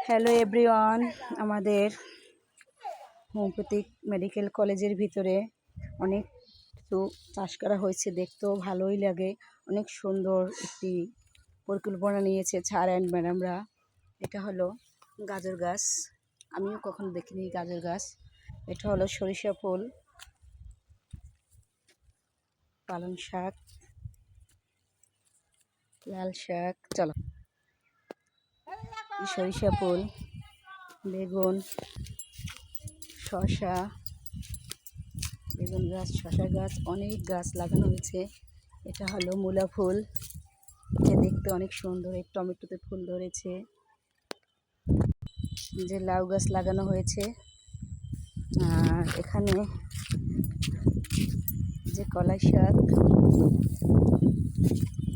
Hello everyone, আমাদের homeopathic medical কলেজের ভিতরে অনেক কিছু চাষ করা হয়েছে, দেখতেও ভালোই লাগে। অনেক সুন্দর একটি পরিকল্পনা নিয়েছে স্যার অ্যান্ড ম্যাডামরা। এটা হলো গাজর গাছ, আমিও কখনো দেখিনি গাজর গাছ। এটা হলো সরিষা ফুল, পালং শাক, লাল শাক, চলো সরিষা ফুল, বেগুন, শসা, বেগুন গাছ, শসা গাছ, অনেক গাছ লাগানো হয়েছে। এটা হলো মূলা ফুল, এটা দেখতে অনেক সুন্দর। এই টমেটোতে ফুল ধরেছে। যে লাউ গাছ লাগানো হয়েছে। আর এখানে যে কলাই শাক,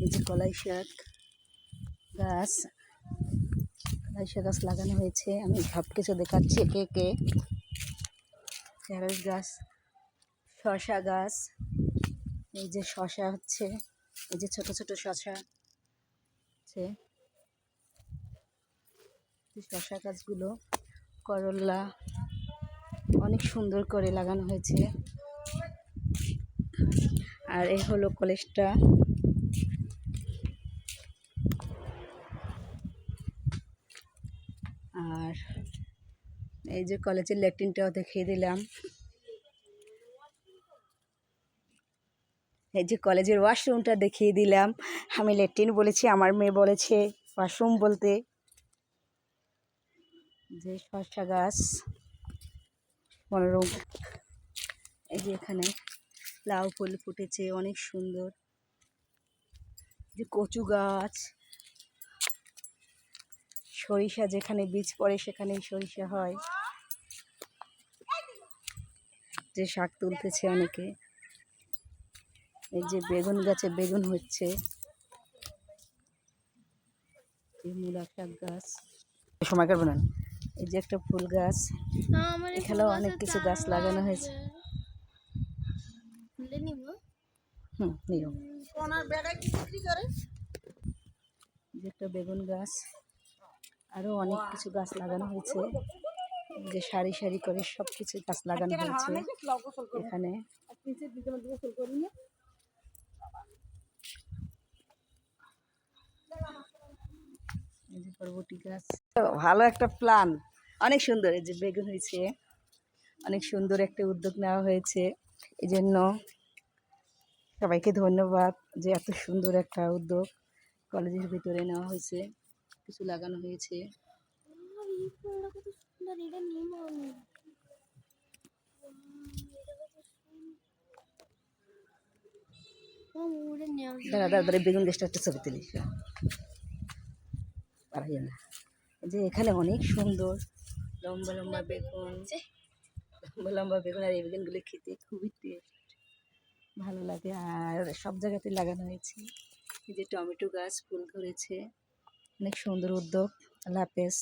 এই যে কলাই শাক গাছ, কলাই শাক গাছ লাগানো হয়েছে। আমি সব কিছু দেখাচ্ছি একে একে। ঢেঁড়স গাছ, শসা গাছ, এই যে শসা হচ্ছে, এই যে ছোট ছোট শসা হচ্ছে, শসা গাছগুলো, করলা, অনেক সুন্দর করে লাগানো হয়েছে। আর এই হলো কলেজটা। আর এই যে কলেজের ল্যাট্রিনটাও দেখিয়ে দিলাম। এই যে কলেজের ওয়াশরুমটা দেখিয়ে দিলাম। আমি ল্যাট্রিন বলেছি, আমার মেয়ে বলেছে ওয়াশরুম বলতে। যে শসা গাছ, মনোরম। এই যে এখানে লাউ ফুল ফুটেছে, অনেক সুন্দর। যে কচু গাছ, সরিষা যেখানে বীজ পড়ে সেখানেই সরিষা হয়। যে শাক তুলতেছে অনেকে। এই যে বেগুন গাছে বেগুন হচ্ছে। মূলা শাক গাছ, সময় করবো না। এই যে একটা ফুল গাছ, এখানেও অনেক কিছু গাছ লাগানো হয়েছে। যে একটা বেগুন গাছ, আরো অনেক কিছু গাছ লাগানো হয়েছে। যে সারি সারি করে সব কিছু গাছ লাগানো হয়েছে এখানে। এই যে বরবটি গাছ, ভালো একটা প্ল্যান, অনেক সুন্দর। এই যে বেগুন হয়েছে, অনেক সুন্দর একটা উদ্যোগ নেওয়া হয়েছে। এই জন্য সবাইকে ধন্যবাদ যে এত সুন্দর একটা উদ্যোগ কলেজের ভিতরে নেওয়া হয়েছে, কিছু লাগানো হয়েছে। দাঁড়া দাঁড়া দাঁড়া, বেগুন গাছটা একটা ছবি তুলিস, পারা না। যে এখানে অনেক সুন্দর লম্বা লম্বা বেগুন, লম্বা লম্বা বেগুন। আর এই বেগুনগুলো খেতে খুবই টেস্ট, ভালো লাগে। আর সব জায়গাতে লাগানো হয়েছে। এই যে টমেটো গাছ ফুল ধরেছে, অনেক সুন্দর উদ্যোগ। আল্লাহ হাফেজ।